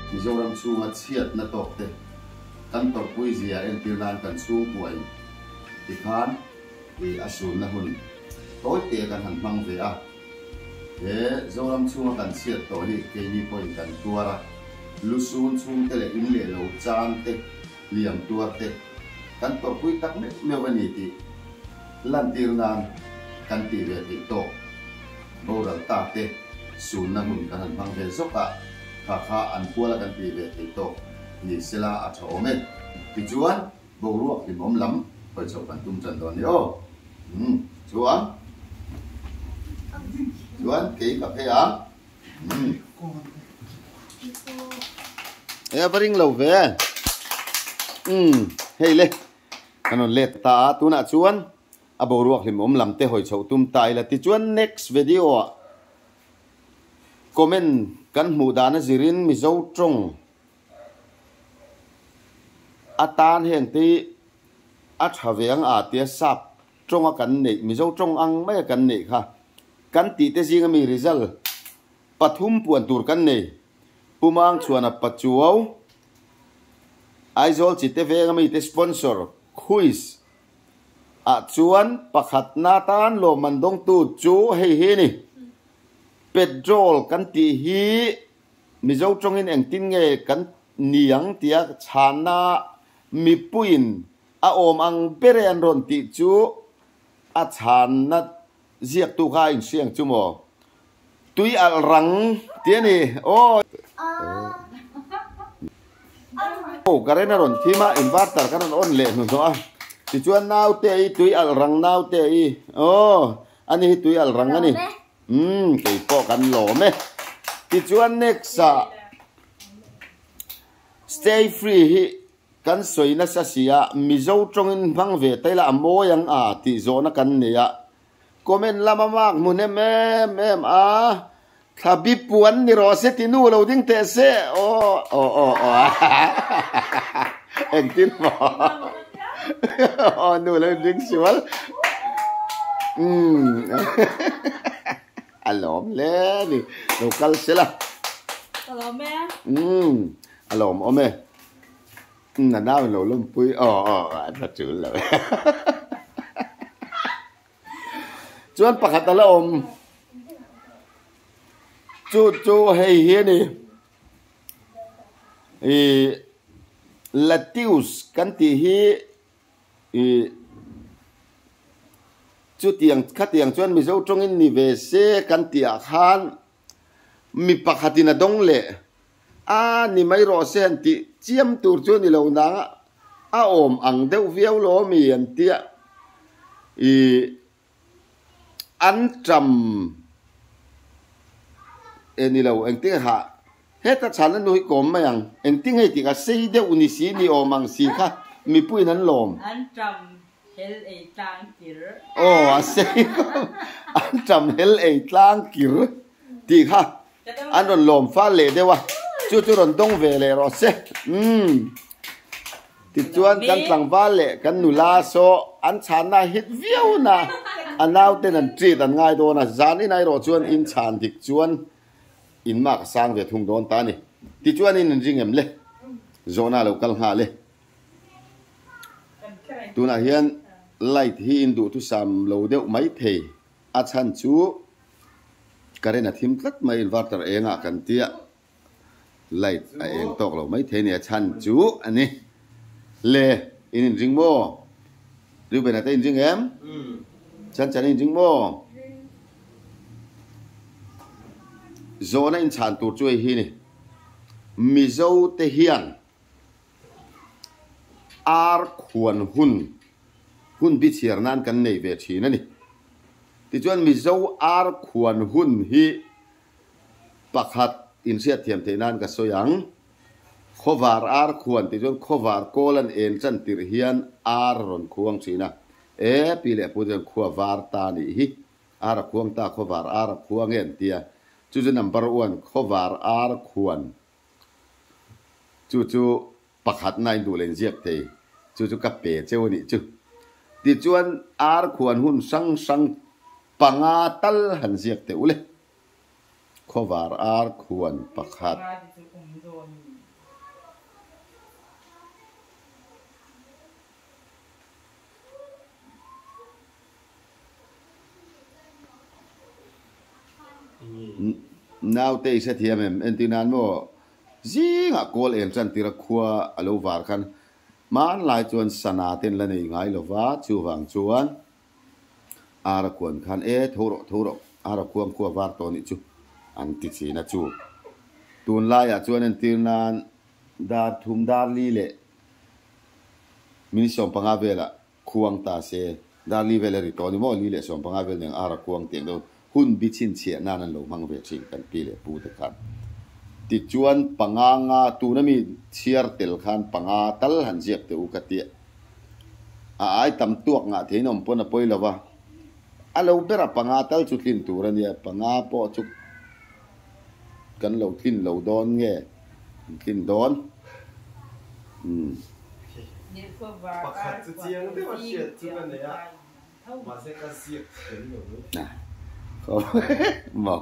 Mizoram chunga chiat na tok te kan tor pui zia en tirnan kan chung puai ti khan ti asun na hun toi te kan han mang ve a he zoram chunga kan chiat to hi ke ni point kan tuara lusun chung te le in le lo chan te liam tuar te kan tor pui tak me mewani ti lan tirnan kan ti ve ti to boral ta te sun na hun kan han mang ve zoka kha an puala kan ti ve ti to ni sela a thome ti chuan bo ruak ti mom lam poi chau kan tum chan don ni o chuan ke ka phe a e baring lo ve hei le kanon let ta tuna chuan a bo ruak lim om lam te hoi chau tum tai la ti chuan next video comment kan mu dana zirin mi zo trong atan hen ti a thaviang a tia sap trong a kan nei mi zo trong ang mai kan nei kha kan ti te jinga mi result pathum puan tur kan nei pumang chuana pachuau aizol chi te venga mi te sponsor quiz a chuan pakhat na tan lo mandong tu chu hei he ni petrol kan ti hi mi zo trong in eng tin nge kan niang tia chana mi puin a om ang bere an ron ti chu a chan na ziak tu kha in siang chu mo tui al rang tia ni karena ron thima inverter kan on le nu so a ti chuan nau te i tui al rang nau te i ani hi tui al rang ani ke po kan lo me ti chuan next stay free hi kan soi na sa sia mizo trong in phang ve taila amo yang a ti zona kan ne ya comment lama mak mun em khabi puan ni ro se ti nu lo ding te se en tin mo nu lo ding siwal alom le ni local sela alom me alom ome na nào lo lum pui thật chữ rồi chuan pakhat ala om chu hei hi ni latius kan ti hi chu tiang khatiang chuan mi zo trong in ni ve se kan ti a khan mi pakhatina dong le ni mai ro sen ti chiam tur chu ni lo na a om ang deuh viau lo mi an tia an tram ni lo ang ti ha heta chan an noi kom ma yang ang ti ngai ti ka sei deuh ni si ni om ang si kha mi pui nan lom an tram hel e tang kir a sei an tram hel e tlang kir ti kha an ron lom fa le dewa chu ron dong ve le ro se ti chuan kan tlang va le kan nu la so an chan na hit viau na anau ten an tri dan ngai do na zan in ai ro chuan in chan dik chuan in mak sang ve thung don ta ni ti chuan in ring em le zona local ha le tuna hian light hi in du tu sam lo deuh mai thei a chan chu karena thim tlat mai inverter enga kan tia light a eng tok lo mai the ni chan chu ani le in ring mo riu be na te in ring em chan in ring mo zona in chan tur chu hi ni mi zo te hian ar khuan hun bi chiar nan kan nei ve thi na ni ti chuan mi zo ar khuan hun hi pakhat in sia thiam the nan ka soyang khovar ar khuan ti chuan khovar kolan en chan tir hian ar ron khuang china pile pu jan khovar ta ni hi ar khuang ta khovar ar khuang en tia chu number 1 khovar ar khuan chu pakhat nai du len jiak te chu ka pe cheu ni chu ti chuan ar khuan hun sang panga tal han ziak te ule khovar ar khuan pakhat nào tây sẽ thiêm em anh tin anh mo gì ngã call em chân tira khua alo var khan man lai chuan sana ten la nei ngai lova chu wang chuan ara kuan khan thoro ara kuam khua var to ni chu an ti chi na chu tun lai a chuan an tin nan dar thum dar li le min som panga vela khuang ta se dar li vela ri to ni mo li le som panga vel neng ara kuang tiang do hun bi chin che na nan lo mang ve thing kan pi le pu te khan ti chuan panga nga tu na mi chiar tel khan panga tal han jep te u ka ti a ai tam tuak nga theinom pon a poi lawa alo bera panga tal chu thlin tur ania panga po chu kan lo thlin lo don nge thlin don pakhat chu chiang te ma hriat chu kan nei a ma se ka siak ten lo ko mo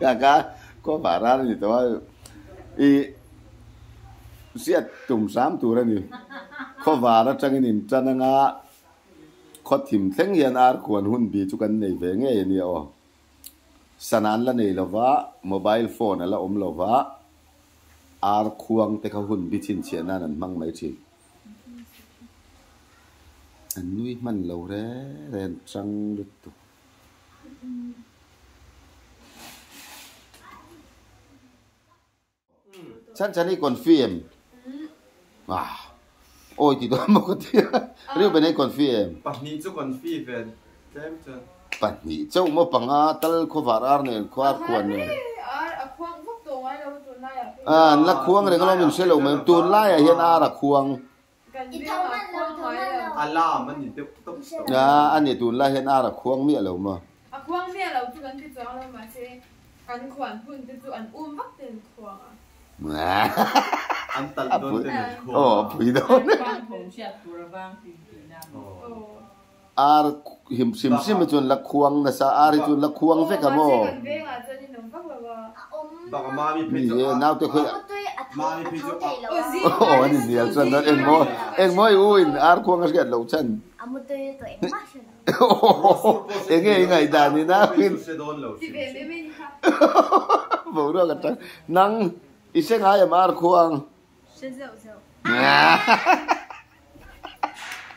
kaka ko bara ni to i siat tum sam tur ani ko vara changin chananga ko thim thleng hian ar kuan hun bi chu kan nei ve nge ni o sanan la nei lova mobile phone ala om lova ar khuang te kha hun bi chin che na nan mang mai chi an nui man lo re ren chang lu tu chani confirm ôi thì tôi một cái riu bên này confirm bắt ni chu confirm ven tem chan bắt ni châu một bằng tal khó var ar này khó quan này là khuang này kalau mình sẽ lâu mình tuôn lại hiện là khuang ala man ni te top anh này tuôn lại hiện là khuang mía lâu mà khuang mía lâu chu kan ti chang lo ma se kan khuan phun ti chu an vak ten khuang an tal don te pui don ar him sim chun la khuang na sa ar chun la khuang ve ka mo baka mami pe chu nào tôi khơi mami pe chu anh đi al chân đó em moi uin ar khuang cái lâu chân em nghe ngày đàn ni na pin se don lo bầu đó cái năng iseng ay mar khuang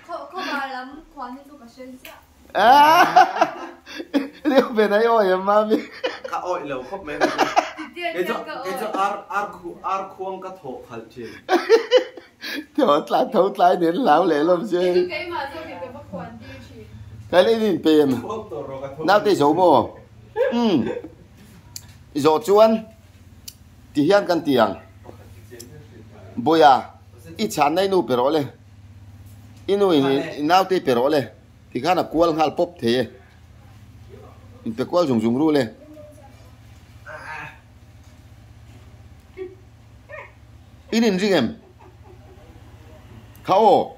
ko ba lam khuan ni chu ka shen sia riu bên này ôi mami ka oi lo khop me cái chỗ ar khuang ka tho khal chin thấu lại đến lão lệ lắm chứ cái mà cho cái bắc khuan đi chi cái này nhìn bền nào tới số mò rồi chuan thì hiện căn tiền bồi ít chán này nu pero le inu nào tới pero le thì khá là qual hal pop thế in pe qual dùng ru le in riêng em khao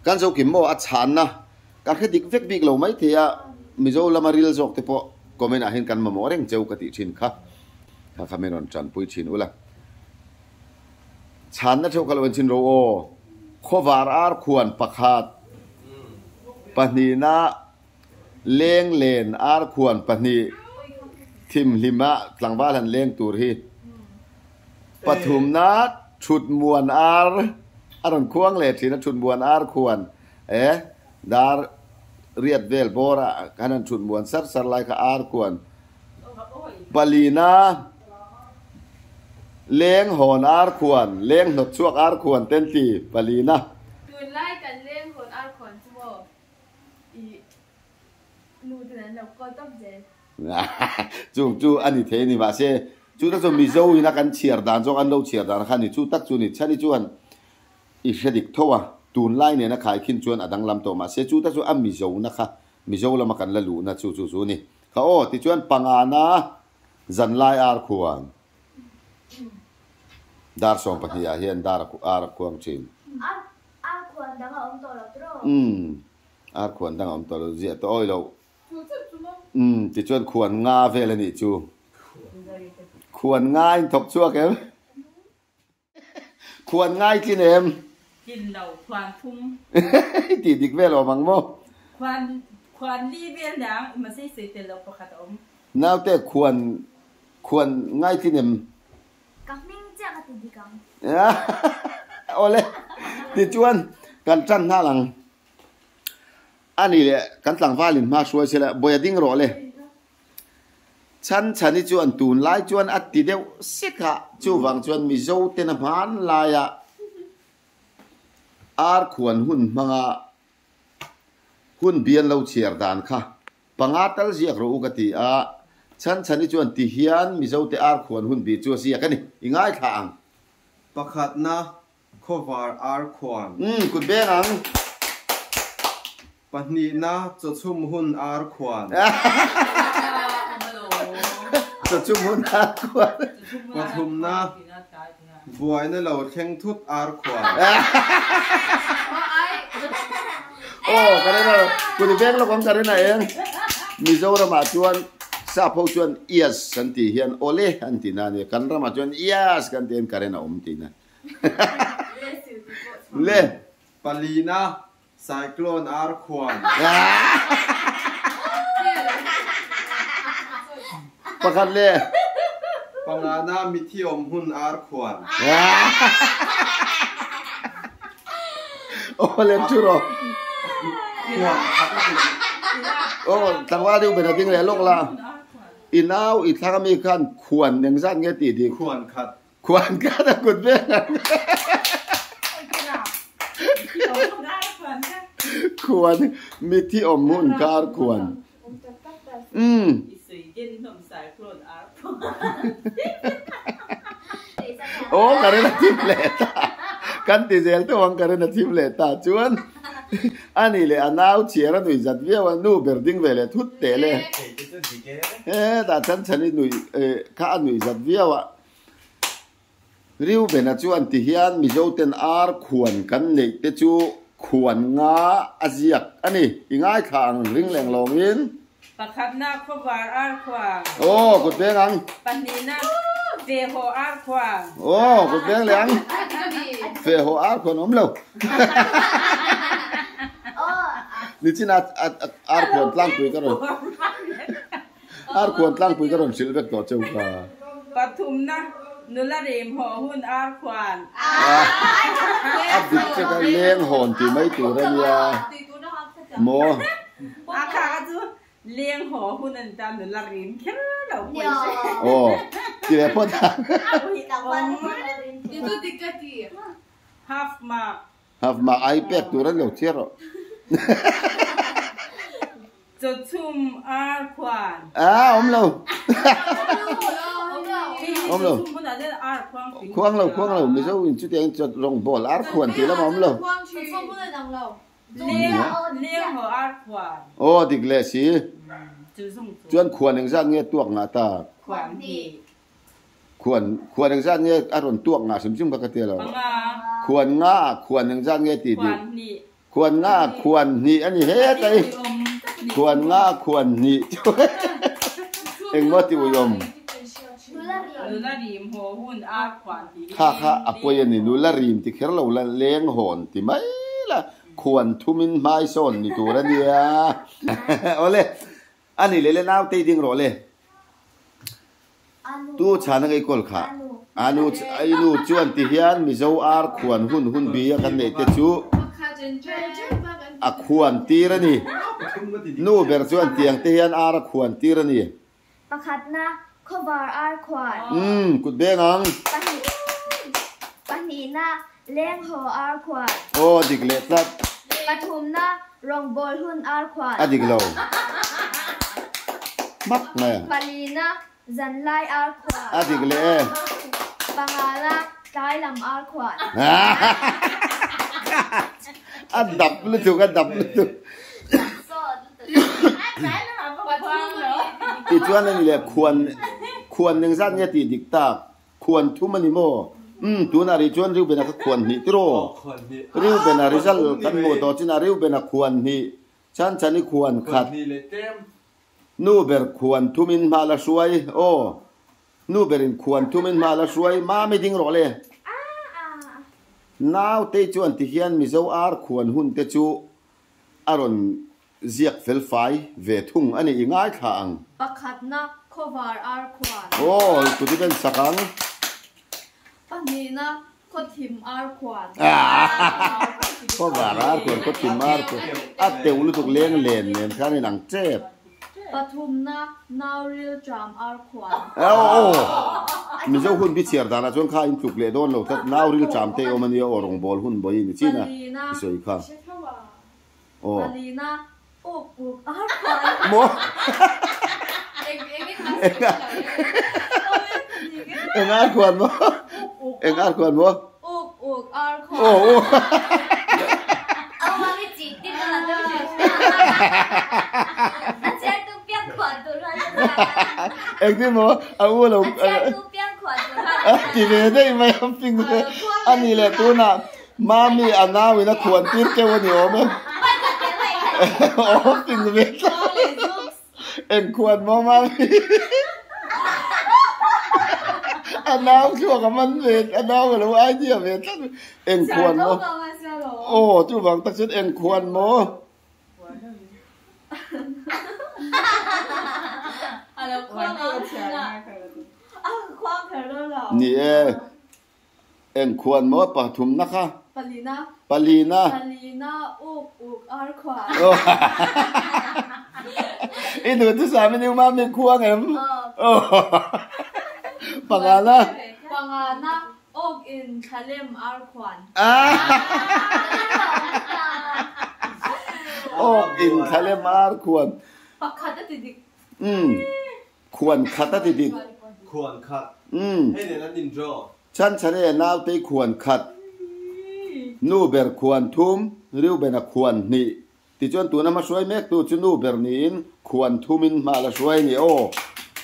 kan zo kim mo a chan na ka khedik vek big lo mai thia mizo lama ril jok te po comment a hin kan ma mo reng cheu ka ti thin kha khamenon chan pui thin ula chan na cheu kalwan chin ro o khovar ar khuan pakhat panina leng len ar khuan pani thim lima tlangwal han leng tur hi pathum na chut muan ar aron khuang le thina chut muan ar khuan dar riat vel bora kanan chut muan sar lai ka ar khuan balina leng hon ar khuan leng not chuak ar khuan ten ti balina tun lai kan leng hon ar khuan chu mo i nu tan lo ko top je chu ani the ni ma se chu ta zo mi zo ina kan chiar dan zo an lo chiar dan khan ni chu tak chu ni chani chuan i shedik thowa tun lai ne na khai khin chuan adang lam to ma se chu ta chu am mi zo na kha mi zo lama kan la lu na chu ni kha o ti chuan pangana zan lai ar khuan dar som pahia hian dar ar khuang chin ar khuan dang om to lo tro ar khuan dang om to lo zia to oi lo chu chu mo ti chuan khuan nga vel ani chu khuan nga in thok chuak em ควรง่ายที่เนม กินเหล่าควันทุ่ม ตีดิกเวลอมังโม ควันรีเวียนอย่างมาใส่เต็มเราประคัตอม น่าแต่ควรง่ายที่เนม Kang Ming Jia ka tidi kang. โอเลยติจวนกันจันท่าหลังอันนี้แหละกันหลังฟ้าลินมาช่วยเสียละบอยดิ้งรอเลยฉันนี่จวนตูนไล่จวนอัดติเดียวสิค่ะจูวังจวนมีโจเตนพานลายะอาร์ควรหุ่นมังะหุ่นเบียนเราเชียร์ดานค่ะปังอาตัลเสียกรู้กติอาฉันนี่จวนติเฮียนมีโจเตอาร์ควรหุ่นบีจัวเสียกันนี่ยังไงทางประคัดนะโควาร์อาร์ควานคุณเบ้งังปนีนะจะชุ่มหุ่นอาร์ควานจะชุ่มหุ่นอาร์ควานปฐุมนะบวยในเราแข่งทุดอาร์ควานโอ้กันได้เลยคุณเบ้งเราความกันได้ไหนเองมีโจระมาจวนซาพอจวนเอียสกันตีเฮียนโอเล่อันตีนั่นเนี่ยกันระมาจวนเอียสกันตีนกันได้นะตีนะเล่ปาลีนะไซโคลนอาร์ควานประคันเล่ปังอาณามิที่อมหุ่นอาร์ควานโอ้เล่นชุโรโอ้ตั้งว่าดูเป็นอะไรเลยลูกละอินเอาอีกทางมีขั้นควรอย่างสั้นเงี้ยตีดีควรขัดนะคุณเบ้ควรมีที่อมหุ่นการควรโอ้การเล่นทีมเลต้ากันติเซลตัววังการเล่นทีมเลต้าชวนอันนี้เลยอันเอาเชียร์หนุ่ยจัดเวียวันนู่เบิร์ดิ้งเวลทุกเตะเลยแต่ฉันนี่หนุ่ยข้าหนุ่ยจัดเวียวะริวเป็นชวนที่เฮียนมีโจเตนอาร์ควรกันเนี่ยแต่จูควรงาอาเซียอันนี้ง่ายข้างริงแหลงลงอินประคับหน้าควบอาร์ควางโอ้กุดเบ้งังปันนี้นะเฟโฮอาร์ควางโอ้กุดเบ้งแหลงเฟโฮอาร์ควงอมเลวนี่ที่น่าอาร์ควงตั้งปุยกันหรออาร์ควงตั้งปุยกันหรอสิลเวกตัวเจ้าค่ะปฐุมนะนุลาริมหัวหุ่นอาร์ควานอับดิจะกันเลี้ยงหอนที่ไม่ตัวเรียโมอาคาจูเลี้ยงหัวหุ่นอันจานนุลาริมแค่เราไปโอ้ที่ไหนพ่อทางitu dikati half mark ไอแปกตัวนั้นเราเชื่อหรอจะชุ่มอาร์ควานอมเราควงเราไม่ใช่วินชุดเองจะลงบอลอาร์ควานทีแล้วอมเราเลี้ยงหัวอาร์ควานโอ้ดิกเลสิจวนควรหนึ่งสั้นเงี้ยตัวงาตาควานที่ควรหนึ่งสั้นเงี้ยอารมณ์ตัวงาสมจุ่มปกติเราควรงาควรหนึ่งสั้นเงี้ยตีดีควรงาควรนี่อันนี้เฮ็ดไอควรงาควรนี่เอ็งว่าติวยมนุลาริมหัวหุ่นอาร์ควานที่ค่ะอภัยนี่นุลาริมที่เคเราเลี้ยงหอนที่ไม่ละควรทุมินไม้ส้นนี่ตัวนี้โอเลยอันนี้เลยน้าตีดิ่งรอเลยตู้ชานักไอ้กอลค่ะอานุไอ้นูจวนที่เฮียนมิโซอาร์ควรหุ่นบีกันเนี่ยแต่ชูควรตีระนี่นูเบอร์จวนที่ยังที่เฮียนอาร์ควรตีระนี่ประคัดนะคบาร์อาร์ควรกุดเบ้งังปนีนะเลี้ยงหัวอาร์ควรโอ้ดิกเลตัดปฐุมนะรองบอลหุ่นอาร์ควรดิกโลมักไงปาลีนะจันไลอาร์ควรดิกเลปังอานะไกลำอาร์ควรดับเลยถูกดับเลยถูกที่ชวนนั่นแหละควรหนึ่งสั้นเนี่ยตีดิกตาควรทุ่มมันนี่โมตัวนาริชวนริวเป็นนักควรนี่ที่โรริวเป็นนาริซัลกันโมต่อที่นาริวเป็นนักควรนี่ฉันนี่ควรขัดนูเบอร์ควรทุ่มินมาละช่วยโอ้นูเบอร์ควรทุ่มินมาละช่วยมาไม่ดิ้งรอเลย now te chuan ti hian mizo ar khuan hun te chu aron ziak fel fai ve thung ani ingai kha ang pakhat na khovar ar khwan oh tu ti ben sakang pani na khothim ar khwan khovar ar khwan khothim ar khwan ate ulu tuk leng len nen khan ni nang chep pathum na nauril tram ar khwan oh mizo hun bi chiar dana chuan kha in tuk le don lo tat nauril cham te omani orong bol hun boi ni china soi kha oh Alina uk ar khwan mo engar khwan mo engar khwan mo uk ar khwan ohเอามาไม่จีติดกันแล้วอาจารย์ตุ๊กเปียกขวัญตัวนั้น eng ti mo au lo อาจารย์ตุ๊กเปียกขวัญตัวนั้น ti le dei mai am ping le ani le tu na mami anawi na khwan tir ke woni o me o ping le eng khwan mo mami anaw chu ka man ve anaw lo ai dia ve tan eng khwan mo oh chu wang tak sit eng khwan mo ni eng khwan mo pa thum na kha palina uk ar khwan inu tu sa mi ni mami khuang em oh pangana uk in khalem ar khwan oh in khale mar khwan pakhat tidik ขวนขัดตัดดิบ ควรขัดให้เนี่ยนั่นดินโจ ฉันเรียนน้าไปขวนขัดนูเบอร์ขวนทุ่มหรือเป็นขวนนี่ที่จวนตัวนั้นมาช่วยเมกตัวจนูเบอร์นี่ขวนทุ่มินมาละช่วยนี่โอ้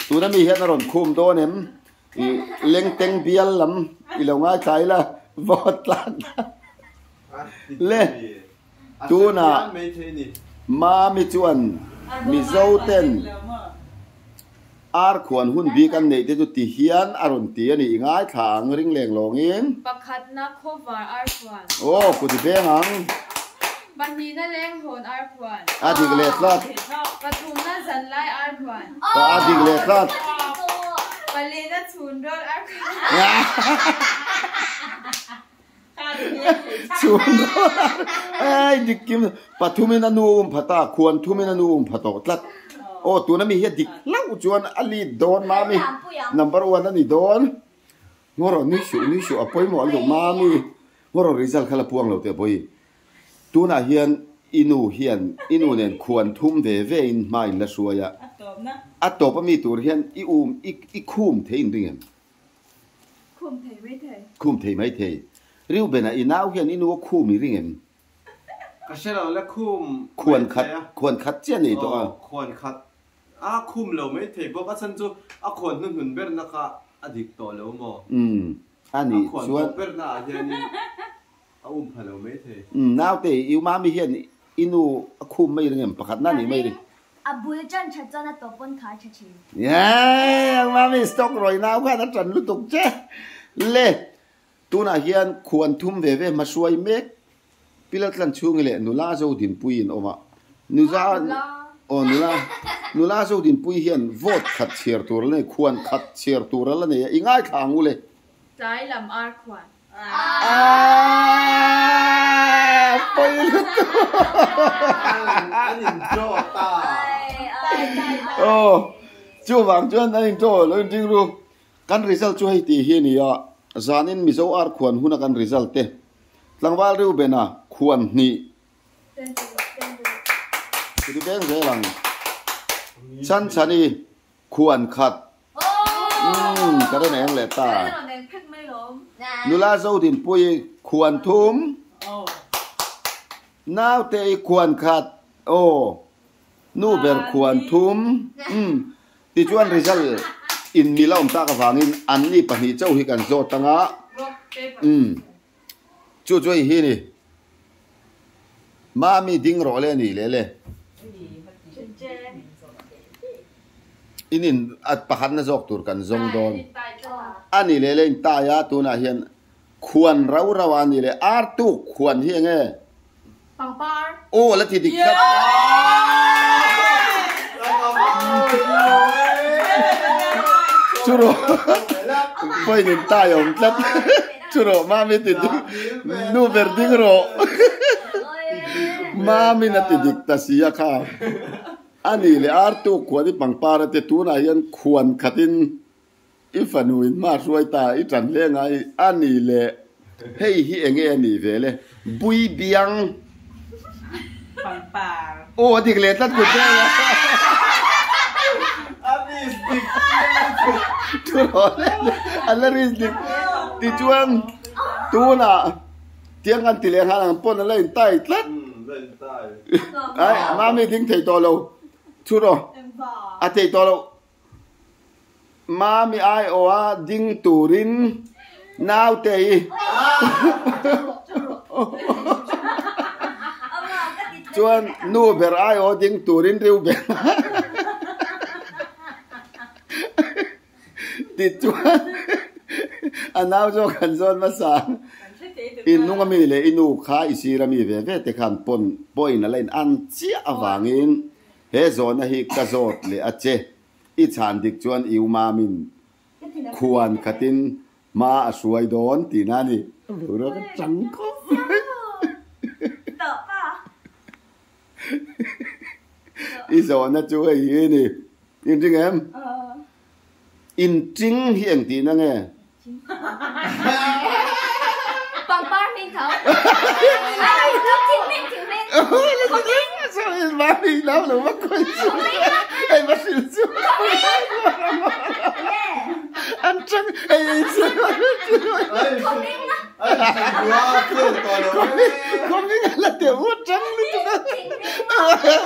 ตัวนั้นมีเหตุการณ์คุมโดนเห็นเล็งเต็งเบียลลำอีเหล่าง่ายใจละวอดลันเล่ตัวน่ะมามีจวนมีโซเต้นอาร์ขวนหุ่นบีกันเนี่ยจะจุดที่เฮียนอารมณ์ตีนี่ง่ายขางริงแรงหลงเองปักขัดนักโคฟาร์อาร์ขวนโอ้กูจะเพ่งังบันนี้น่าเลี้ยงโหนอาร์ขวนอาทิกเลสลัดปทุมน่าจันไลอาร์ขวนอาทิกเลสลัดปลีน่าชูนโดนอาร์ขวนชูนโดนไอ้ดิกิมปทุมินานูมพัตตาควรทุมินานูมพัตโตลัดโอ้ตัวนั้นมีเฮดิกเล่าจวนอลีโดนมามีnumber 1นั่นนี่โดนงอรนิชุอภัยหมอลงมามีงอรริซัลขลับพวงเราเตะไปตัวน่ะเฮียนอินูเนี่ยควรทุ่มเวเวอินมาอินละชัวยะอัตโตปมีตัวเฮียนอีคุมเทอินดิ่งคุมเทไม่เทริวเบน่ะอีนาวเฮียนอินูคุมมีริ่งก็ใช่เราแล้วควรคัดเจนี่ตัวควรคัดคุมเราไม่เทเพราะว่าฉันจะควรนุ่นเบอร์นะคะอดีตโตแล้วมั้งอันนี้ชวนเบอร์น่ะเฮียนี่พะเราไม่เทนาวเตอิวมามีเฮียนอินูคุมไม่เรื่องประคัดนั่นนี่ไม่ได้บุญจันชัดจันตัวปนขาชัดชีมามีสต็อกรอยนาวค่ะนั่นจันลุตุกเจเล่ตัวน่ะเฮียนควรทุ่มเวมาช่วยเมกพิลัดลันช่วงเลยนุลาโจดินปุยนออกมานุลาโจดินปุยเฮียนวอดขัดเชียร์ตัวเลยควรขัดเชียร์ตัวแล้วเนี่ยอีง่ายขังกูเลยใจลำอาร์ขวัญไปลุกอันนี้โจตาโอ้จู่วางจวนอันนี้โจแล้วจริงรู้การรีซัลช่วยตีเฮียนี่อ่ะจานินมิโซอาร์ขวัญหุ่นกันรีซัลเตหลังว่ารู้เป็นควรนี่คือเป็นเรื่องฉันนี่ควรขัดก็ได้แน่เลยตานุลาโจดินปุยควรทุ่มน้าวเตยควรขัดโอ้นูเบอร์ควรทุ่มที่ชวนริซัลอินมิลาตากฟังอินอันนี้ปนิเจ้าฮิกันโจตังะจู่ๆฮีนี่มามีดิ้งรอเลยนี่เลยอินินอัดปะขันนะจอกตูร์กันจงโดนอันนี้เลยตายาตัวน่ะเห็น ควรเราระวานี่เลยอาร์ตุควรเฮียงเง ปังปาร์ โอ้แล้วที่ดิครับ ชุโรไปนินตายผมจัดชุโรมาไม่ติดนูเบอร์ดิกโรมาไม่นัดติดตัสียค่ะอันนี้เลยอาร์ตุควรที่ปังปาร์เตตูนายนควรขัดินอีฟันูอินมาช่วยตาอีจันเลี้ยงไงอันนี้เลยเฮ้ยฮีเองอันนี้เวเลยบุยเบียง ปังปา โอ้ดิกเลตัดกุญแจชุโรอันนั้นดิติจวนตูน่ะเตียงกันติเลหาลังปนอะไรใต้ตัดไอ้มาไม่ทิ้งเทตัวเราชุโรอาเทตัวเรามามีไอโออาดิ้งตูรินนาวเตยจวนนูเบอร์ไอโอดิ้งตูรินริวเบติดจวนอันนาวโจกันโซนมาสานอินนุ่งมีเลยอินูขาอิซีรามีเวเวแต่ขันปนปอยนั่นเลยอันเจียอวางินเฮโซนฮิกาโซดเลยอเจอีชานดิกจวนอิวมามินควรขัดินมาสวยโดนตีนั่นนี่เราก็จังก็ต่อป่ะอีโซนน่ะช่วยนี่จริงๆเอ็มอินจริงเฮียงตีนั่นไงปังปาร์มิงเขาแล้วทิ้งมิงเขาทิ้งใช่มาดีแล้วหรือว่าคนสวยไอ้มาสิสวยอันจังไอ้สวยเขาทิ้งนะเขาไม่งั้นละเดี๋ยวจังเลยจุ๊บ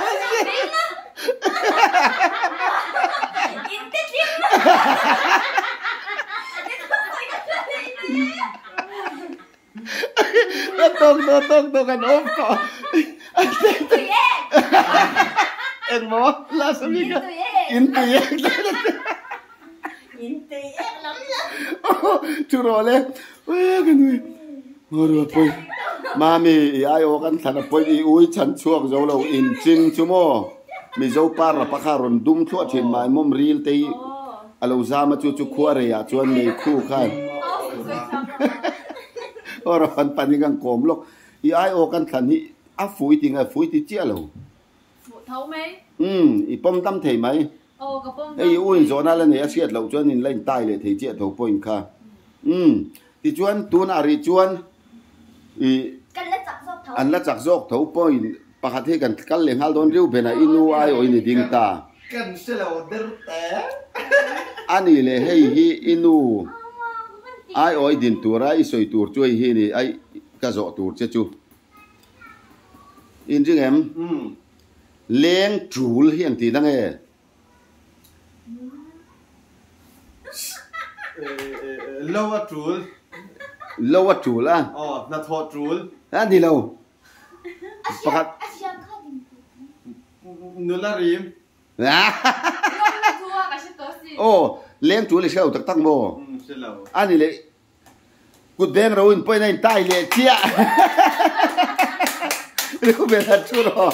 อินติทิ้งนะต้องกันโอ้ก่อนตัวเองเอ็งบอกลาสมิกอินตัวเองชุโรเลยเว้ยกันด้วยมาดูไปมามีไอโอกันทันไปอีอุ้ยฉันช่วงเราอินจริงชั่วโมงมีเจ้าปาร์ปะคารนดุมทั่วเชียงใหม่มุมรีลตีอาลูซามาจู่ๆขวาเรียชวนในคู่กันโอ้เราพันปันยังกังโกมลูกไอโอกันทันนี้อาฟุยติงฟุยติเจียเราเท่าไหมอีป้อมตั้มเทไหมโอ้กระป๋องไอ้อุ้ยโซน่าแล้วเนี่ยเสียดเราชวนนี่เล่นใต้เลยเทเจียถูกปอยค่ะที่ชวนตัวน่าริชวนกันละจักซอกเท้าอันละจักซอกถูกปอยปะคัดให้กันกันเลี้ยงฮัลโดนริ้วเป็นอินูไอโอนี่ดิ้งตากันเสียแล้วเดือดแต่อันนี้เลยให้ฮีอินูไอโอดินตัวไรสวยตัวช่วยฮีนี่ไอกระโจตัวเจ้าจูอินจึงเอ็มเลี้ยงจูลเฮียงตีนั่งเอlower tool lower tool อ่ะอ๋อนัทโ tool อันนี้เราประคัดนุลาริมโอ้เลี้ยงจูเลยเช่าตั้งโบอันนี้เลยกุดแดงเราอินไปในใต้เลยเจี๊ยเรียกเป็นอะไรชูรอ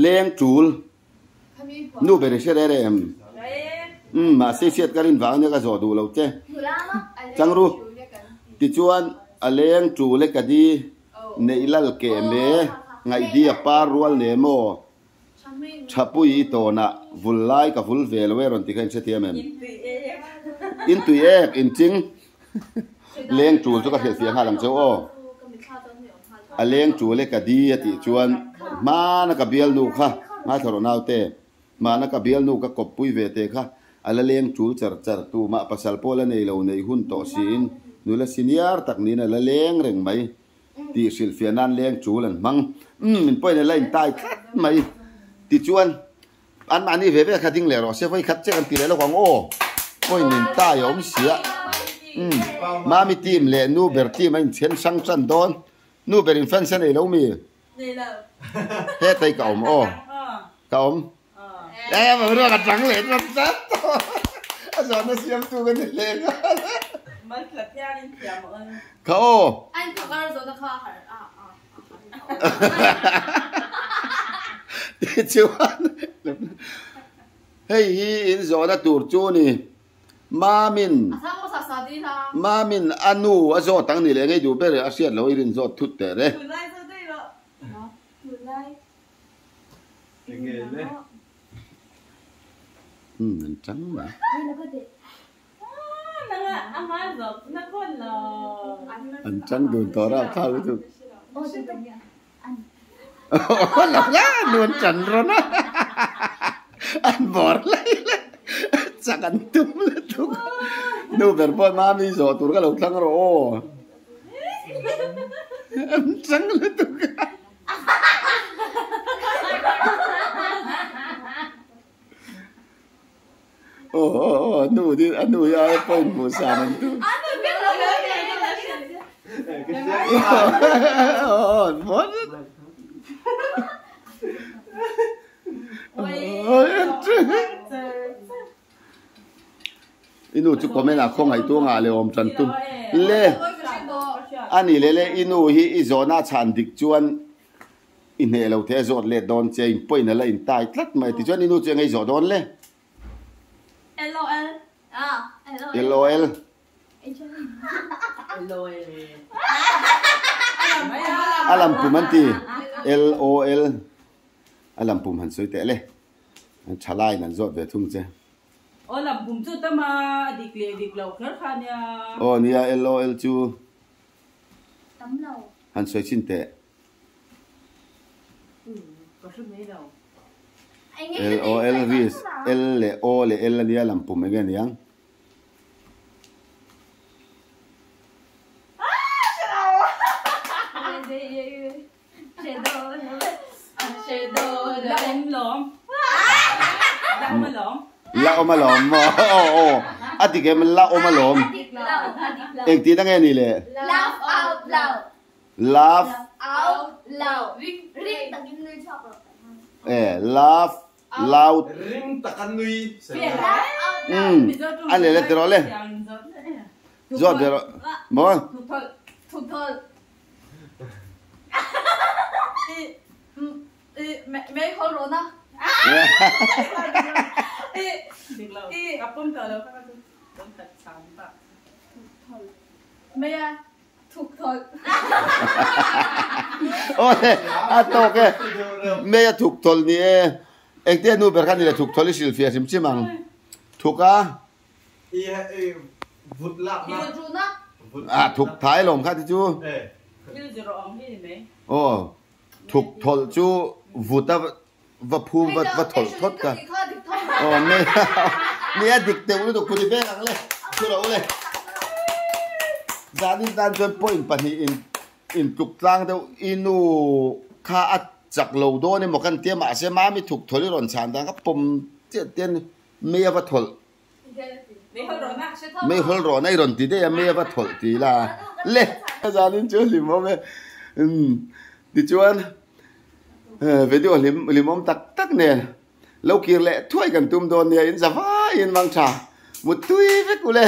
เลี้ยงจูลนู่เป็นเชื่อได้เลยมาเสียดกันอินฟังเนี่ยก็จอดูเราเจ้จังรู้ติจวนเลี้ยงจูเล็กก็ดีในอิลลเกมเบ้ไงดีปารัวเนโมชับปุยโตนะฟุลไลกับฟุลเวลเวรอนติกันเสียเทียมอินตุเอกอินจริงเลี้ยงจูสุก็เสียงหาลังเจ้าโอเลี้ยงจูเล็กก็ดีติจวนมานักเบียลนูค่ะมาทรนาวเตมานักเบียลนูก็กบปุยเวเตค่ะอัลเลี้ยงจูจัดตูมาปัสสาวะโพลในเราในหุ่นโตสินนูละสินียร์ตักนี้นะละเลี้ยงเร่งไหมตีสิลเฟียนันเลี้ยงจูลันมังมันไปในไล่ใต้ไหมติจวนอันนี้เว็บขัดทิ้งเลยหรอเสียไฟขัดเจ้ากันตีเลยแล้วกวางโอ้ไปนินตายอมเสียมามีทีมเล่นนูเบอร์ทีมมันเช่นสังสันโดนนูเบอร์อินฟันเซนเอลมีเฮ้ยไตเก่าโอ้เก่า em mà nó là trắng lên nó rất à giờ nó xem tu cái này lên mất là theo lên theo mọi người khâu anh thuộc vào rồi nó khó hả chiều hey hi in zo da tur chu ni mamin sao có sao sao đi sao mamin anu a zo tang ni le ngai du be a siat lo irin zo thut te re từ nay ra đây rồi từ đây cái nghề đấy anh trắng mà đây là cái gì nó ăn ăn rồi nó con là anh trắng đồn tỏ ra khao cái thứ ô tôi bên nhà anh lọc lá luôn trần rồi nó anh bỏ lấy chắc anh tum lên tu nu ber pon mami zo tur ka lok thang ro anh trắng lên tu nu đi anh nu ya pon mo sa nan tu mo inu chu ko mena khong hai tu nga le om chan tum le ani le inu hi izona chan dik chuan in he lo the zot le don che in poina la in tai tlat mai ti chuan inu che ngai zo don le LOL LOL alam pumanti LOL alam pum han soi te le chalai nan zot ve thung che ô làm bùm chút ta mà địch lầu khớp khan nha ô nia LOL chu tấm lầu han soi chin te có chút mấy đầu LOL ris L le O le L nia lam pum again yang là em lõm là mà lõm la oma lom o ati ke la oma lom ek ti tang ni le laugh out loud laugh out loud ring tặng những người chọc rồi laugh loud ring takan nui anh le tero le zot tero mo thuộc thôi mấy khâu rồi đó địch lầu gặp bông tờ đâu các con thật sáng bạc mấy thuộc thôi ôi à to ke me thuk thol ni ek te nu ber khan ni thuk thol sil fia sim chimang thuka vụt lạ thì mà rồi nó à thuk thái lom kha ti chu như giờ rồi ông đi mấy ô thuk thol chu vuta va phum va thol thot ka ô me me dik te u to ku di be ang le chu lo le zanin dan chon point pa ni in tuk tlang deu inu kha at chak lo do ni mo kan te ma se ma mi thuk tholi ron chan dang ka pom te ten me va thol mấy hôm rồi nè me hol ro nai ron ti de me va thol ti la le zanin chu lim mo me ti chuan video limom tak ne lo kir le thoi kan tum don ne in zawa in mang cha mu tui ve ku le